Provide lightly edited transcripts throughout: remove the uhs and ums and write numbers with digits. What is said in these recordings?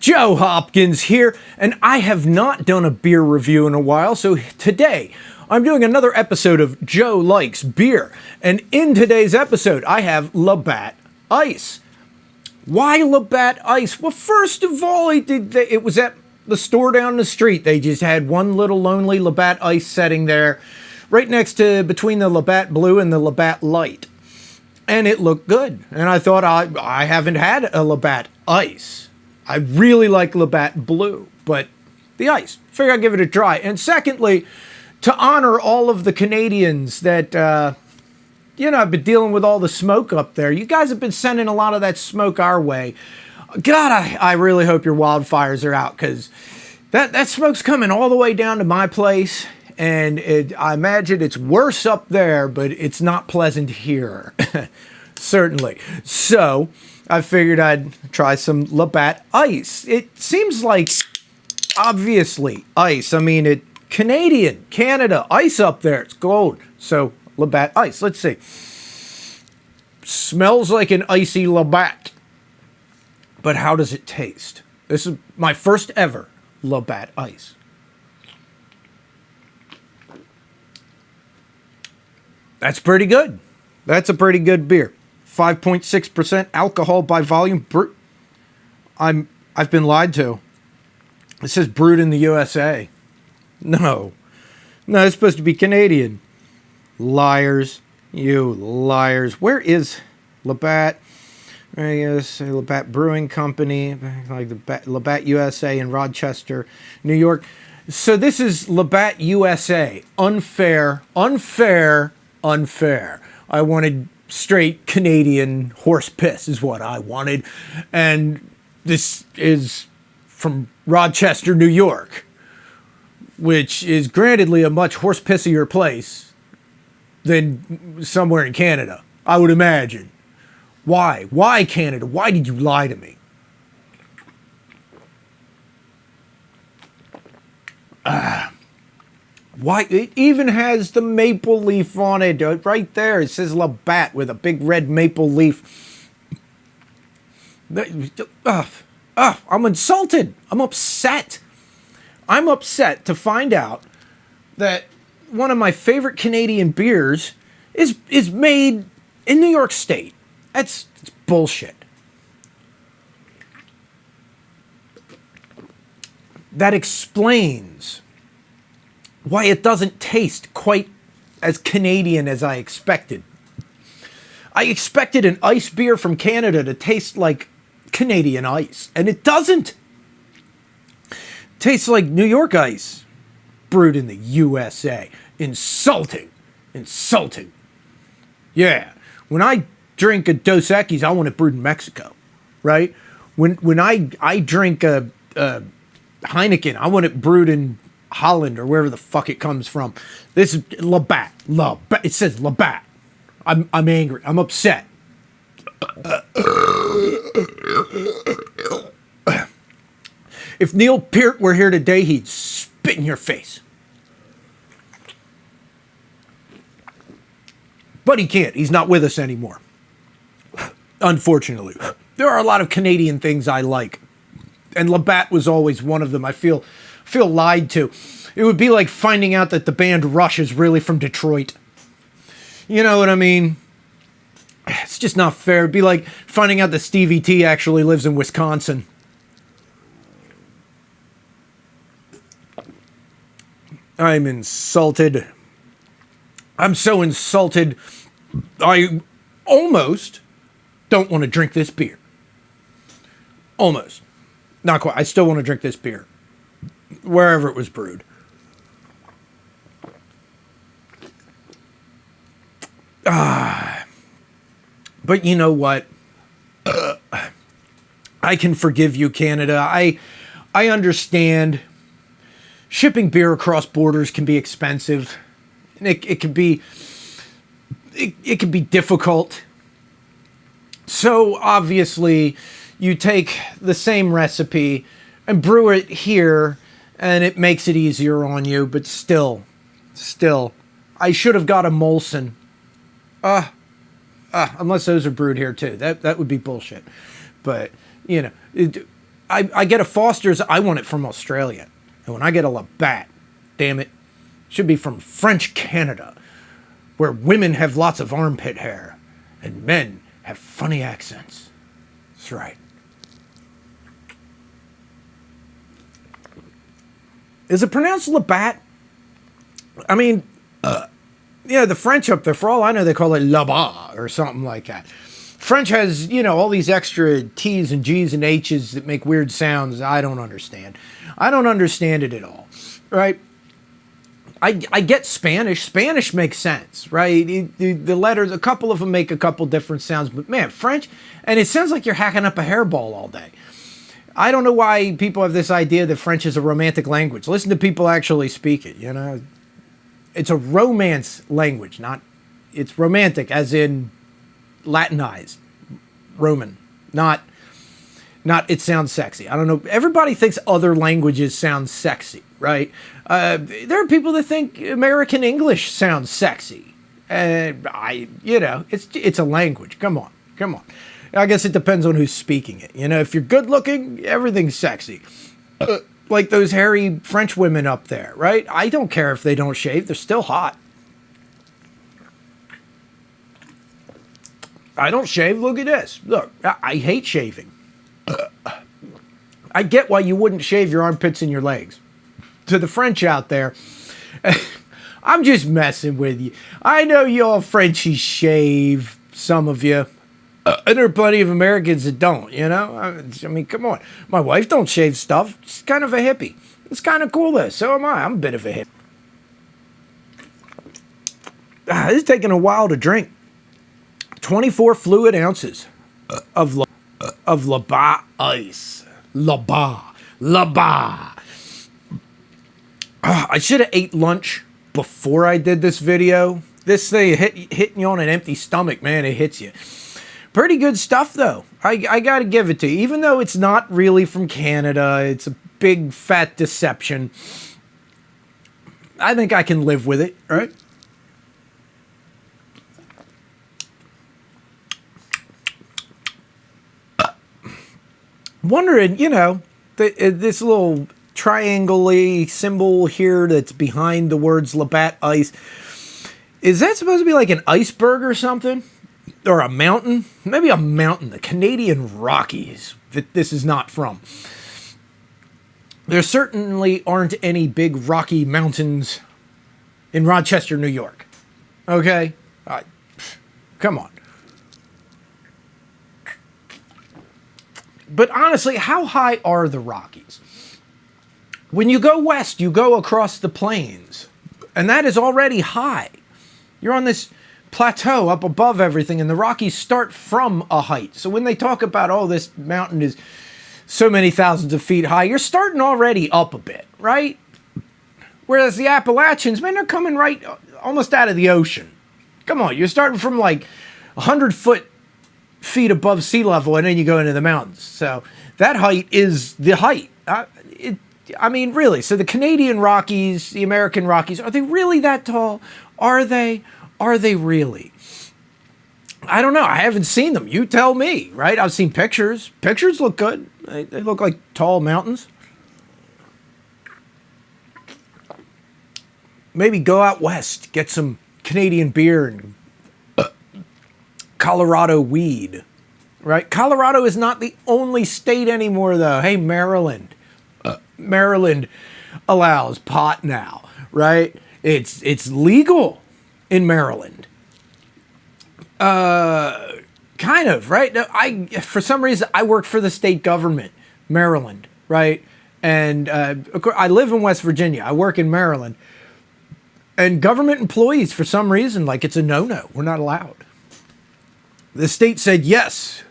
Joe Hopkins here, and I have not done a beer review in a while, so today I'm doing another episode of Joe Likes Beer. And in today's episode, I have Labatt Ice. Why Labatt Ice? Well, first of all, it was at the store down the street. They just had one little lonely Labatt Ice setting there, right next to between the Labatt Blue and the Labatt Light. And it looked good. And I thought, I haven't had a Labatt Ice. I really like Labatt Blue, but the ice, figure I'd give it a try. And secondly, to honor all of the Canadians that, I've been dealing with all the smoke up there. You guys have been sending a lot of that smoke our way. God, I really hope your wildfires are out, because that smoke's coming all the way down to my place. And I imagine it's worse up there, but it's not pleasant here. Certainly. So I figured I'd try some Labatt Ice. It seems like, obviously, ice. I mean, Canadian, Canada, ice up there. It's gold. So Labatt Ice. Let's see. Smells like an icy Labatt. But how does it taste? This is my first ever Labatt Ice. That's pretty good. That's a pretty good beer. 5.6% alcohol by volume. I've been lied to. It says brewed in the USA. No, it's supposed to be Canadian. Liars. You liars. Where is Labatt? I guess Labatt Brewing Company, like the Labatt USA in Rochester, New York. So this is Labatt USA. Unfair. I wanted straight Canadian horse piss is what I wanted. And this is from Rochester, New York, which is grantedly a much horse pissier place than somewhere in Canada, I would imagine. Why? Why Canada? Why did you lie to me? Why? It even has the maple leaf on it right there. It says Labatt with a big red maple leaf. I'm insulted. I'm upset. I'm upset to find out that one of my favorite Canadian beers is made in New York State. It's bullshit. That explains why it doesn't taste quite as Canadian as I expected. I expected an ice beer from Canada to taste like Canadian ice, and it doesn't. It tastes like New York ice, brewed in the USA. Insulting. Yeah, when I drink a Dos Equis, I want it brewed in Mexico, right? When I drink a Heineken, I want it brewed in Holland or wherever the fuck it comes from. This is Labatt. It says Labatt. I'm angry. I'm upset. If Neil Peart were here today, he'd spit in your face. But he can't. He's not with us anymore. Unfortunately. There are a lot of Canadian things I like, and Labatt was always one of them. I feel lied to. It would be like finding out that the band Rush is really from Detroit. You know what I mean? It's just not fair. It'd be like finding out that Stevie T actually lives in Wisconsin. I'm insulted. I'm so insulted. I almost don't want to drink this beer. Almost. Not quite. I still want to drink this beer, wherever it was brewed. But you know what? I can forgive you, Canada. I understand shipping beer across borders can be expensive. It can be difficult. So obviously you take the same recipe and brew it here, and it makes it easier on you, but still, I should have got a Molson. Unless those are brewed here too. That would be bullshit. But, I get a Foster's, I want it from Australia. And when I get a Labatt, damn it, should be from French Canada, where women have lots of armpit hair and men have funny accents. That's right. Is it pronounced Labatt? I mean, yeah, the French up there, for all I know, they call it Labatt or something like that. French has, you know, all these extra T's and G's and H's that make weird sounds I don't understand. I don't understand it at all, right? I get Spanish. Spanish makes sense, right? The letters, a couple of them make a couple different sounds, but man, French, and it sounds like you're hacking up a hairball all day. I don't know why people have this idea that French is a romantic language. Listen to people actually speak it, you know? It's a romance language, it's romantic as in Latinized, Roman, not it sounds sexy. I don't know. Everybody thinks other languages sound sexy, right? There are people that think American English sounds sexy. It's a language. Come on. I guess it depends on who's speaking it. You know, if you're good looking, everything's sexy. Like those hairy French women up there, right? I don't care if they don't shave. They're still hot. I don't shave. Look at this. Look, I hate shaving. I get why you wouldn't shave your armpits and your legs. To the French out there, I'm just messing with you. I know you all Frenchies shave, some of you. And there are plenty of Americans that don't, you know? I mean, come on. My wife don't shave stuff. She's kind of a hippie. It's kind of cool, though. So am I. I'm a bit of a hippie. This is taking a while to drink. 24 fluid ounces of Labatt Ice. Labatt. I should have ate lunch before I did this video. This thing hitting you on an empty stomach, man, it hits you. Pretty good stuff, though. I got to give it to you. Even though it's not really from Canada, it's a big, fat deception. I think I can live with it, right? Wondering, you know, this little triangle-y symbol here that's behind the words Labatt Ice, is that supposed to be like an iceberg or something? Or a mountain? Maybe a mountain. The Canadian Rockies that this is not from. There certainly aren't any big rocky mountains in Rochester, New York. Okay? Come on. But honestly, how high are the Rockies? When you go west, you go across the plains. And that is already high. You're on this plateau up above everything, and the Rockies start from a height. So when they talk about, oh, this mountain is so many thousands of feet high, you're starting already up a bit, right? Whereas the Appalachians, man, they're coming right almost out of the ocean. Come on, you're starting from like 100 feet above sea level, and then you go into the mountains. So that height is the height. I mean, really. So the Canadian Rockies, the American Rockies, are they really that tall? Are they? Are they really? I don't know. I haven't seen them. You tell me, right? I've seen pictures. Pictures look good. They look like tall mountains. Maybe go out west, get some Canadian beer and Colorado weed, right? Colorado is not the only state anymore, though. Hey, Maryland. Maryland allows pot now, right? It's legal in Maryland. Kind of, right? For some reason, I work for the state government, Maryland, right? And of course, I live in West Virginia. I work in Maryland. And government employees, for some reason, like it's a no-no. We're not allowed. The state said, yes,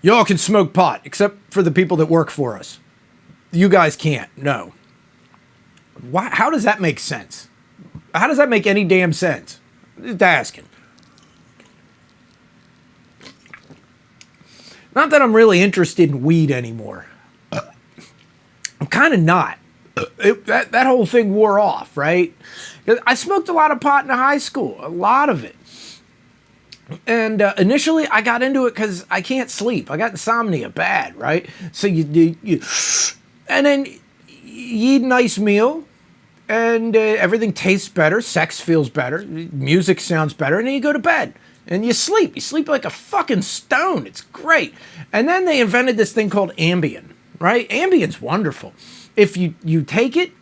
y'all can smoke pot, except for the people that work for us. You guys can't, no. Why? How does that make sense? How does that make any damn sense? Just asking. Not that I'm really interested in weed anymore. I'm kind of not. That whole thing wore off, right? I smoked a lot of pot in high school, a lot of it. And initially, I got into it because I can't sleep. I got insomnia bad, right? So you and then you eat a nice meal, and everything tastes better. Sex feels better. Music sounds better, and then you go to bed and you sleep. You sleep like a fucking stone. It's great. And then they invented this thing called Ambien, right? Ambien's wonderful. If you take it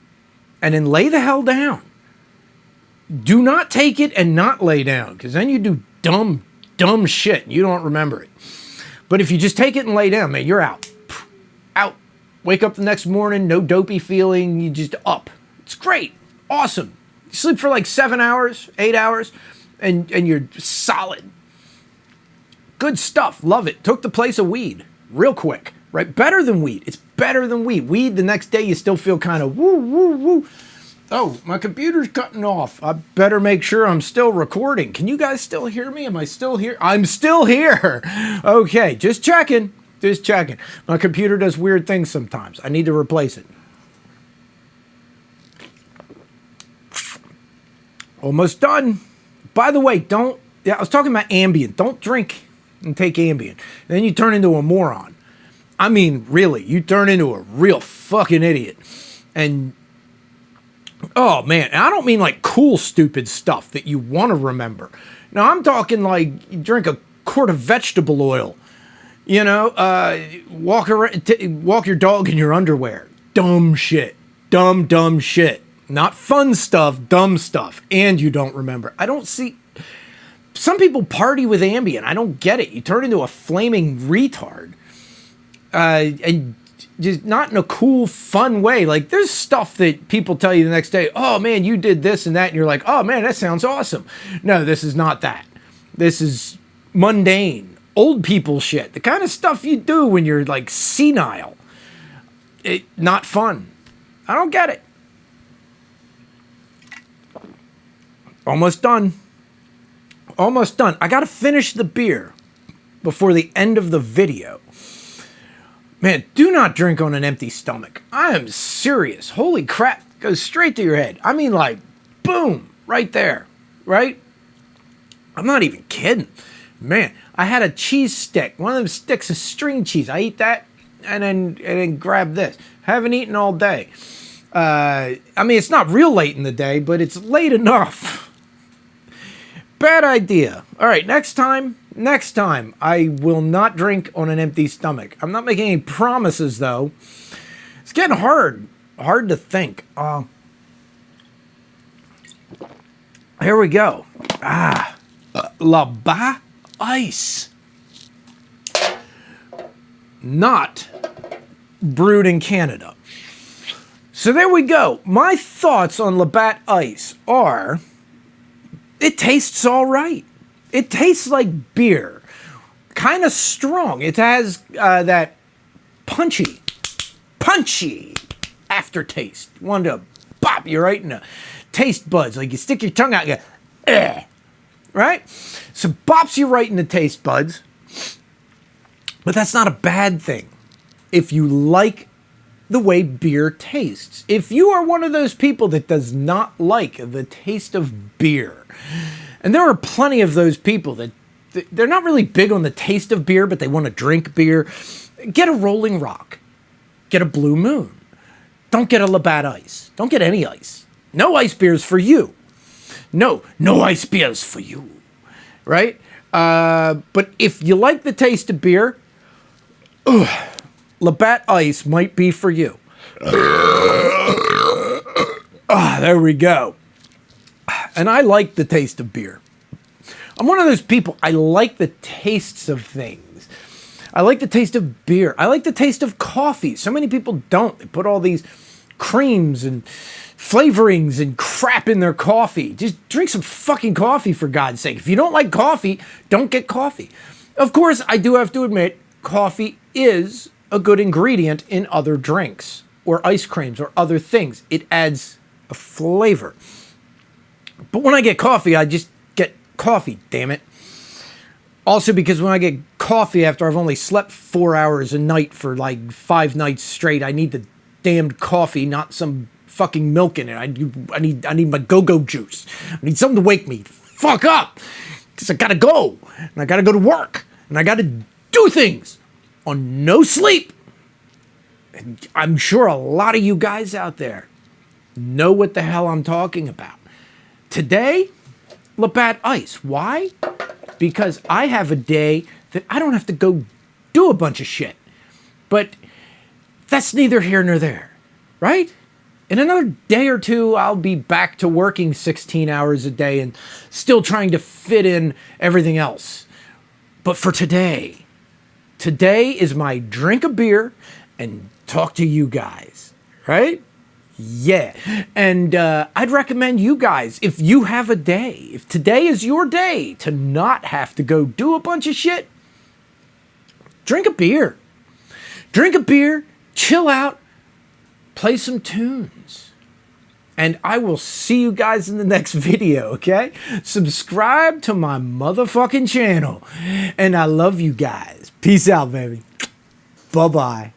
and then lay the hell down. Do not take it and not lay down, because then you do dumb shit and you don't remember it. But if you just take it and lay down, man, you're out. Out. Wake up the next morning, no dopey feeling, you just up. It's great. Awesome. You sleep for like 7 hours, 8 hours, and you're solid. Good stuff. Love it. Took the place of weed real quick, right? Better than weed. It's better than weed. Weed, the next day you still feel kind of woo, woo, woo. Oh, my computer's cutting off. I better make sure I'm still recording. Can you guys still hear me? Am I still here? I'm still here. Okay, just checking. Just checking. My computer does weird things sometimes. I need to replace it. Almost done. By the way, I was talking about Ambien. Don't drink and take Ambien. Then you turn into a moron. I mean, really, you turn into a real fucking idiot. And oh man, and I don't mean like cool stupid stuff that you want to remember. Now I'm talking like you drink a quart of vegetable oil, you know, walk your dog in your underwear. Dumb shit. Dumb shit. Not fun stuff, dumb stuff. And you don't remember. I don't see. Some people party with Ambien. I don't get it. You turn into a flaming retard. And just not in a cool, fun way. Like, there's stuff that people tell you the next day, oh man, you did this and that, and you're like, oh man, that sounds awesome. No, this is not that. This is mundane, old people shit. The kind of stuff you do when you're like senile. Not fun. I don't get it. Almost done. Almost done. I gotta finish the beer before the end of the video. Man, do not drink on an empty stomach. I am serious. Holy crap. Goes straight to your head. I mean, like, boom, right there, right? I'm not even kidding. Man, I had a cheese stick. One of them sticks of string cheese. I eat that and then grab this. Haven't eaten all day. I mean, it's not real late in the day, but it's late enough. Bad idea. All right, next time, I will not drink on an empty stomach. I'm not making any promises, though. It's getting hard to think. Here we go. Labatt Ice. Not brewed in Canada. So there we go. My thoughts on Labatt Ice are, it tastes all right. It tastes like beer. Kind of strong. It has that punchy aftertaste. One to bop you right in the taste buds. Like you stick your tongue out and go, right? So bops you right in the taste buds. But that's not a bad thing if you like the way beer tastes. If you are one of those people that does not like the taste of beer, and there are plenty of those people that they're not really big on the taste of beer, but they want to drink beer, get a Rolling Rock. Get a Blue Moon. Don't get a Labatt Ice. Don't get any ice. No ice beers for you. No ice beers for you. Right? But if you like the taste of beer, Labatt Ice might be for you. There we go. And I like the taste of beer. I'm one of those people, I like the tastes of things. I like the taste of beer. I like the taste of coffee. So many people don't. They put all these creams and flavorings and crap in their coffee. Just drink some fucking coffee, for God's sake. If you don't like coffee, don't get coffee. Of course, I do have to admit, coffee is a good ingredient in other drinks or ice creams or other things. It adds a flavor. But when I get coffee, I just get coffee, damn it. Also because when I get coffee after I've only slept 4 hours a night for like 5 nights straight, I need the damned coffee, not some fucking milk in it. I need my go-go juice. I need something to wake me fuck up. because I gotta go, and I gotta go to work, and I gotta do things on no sleep. And I'm sure a lot of you guys out there know what the hell I'm talking about. Today, Labatt Ice. Why? Because I have a day that I don't have to go do a bunch of shit. But that's neither here nor there, right? In another day or two, I'll be back to working 16 hours a day and still trying to fit in everything else. But for today is my drink a beer and talk to you guys, right? Yeah. And I'd recommend you guys, if you have a day, if today is your day to not have to go do a bunch of shit, drink a beer. Drink a beer, chill out, play some tunes. And I will see you guys in the next video, okay? Subscribe to my motherfucking channel. And I love you guys. Peace out, baby. Bye-bye.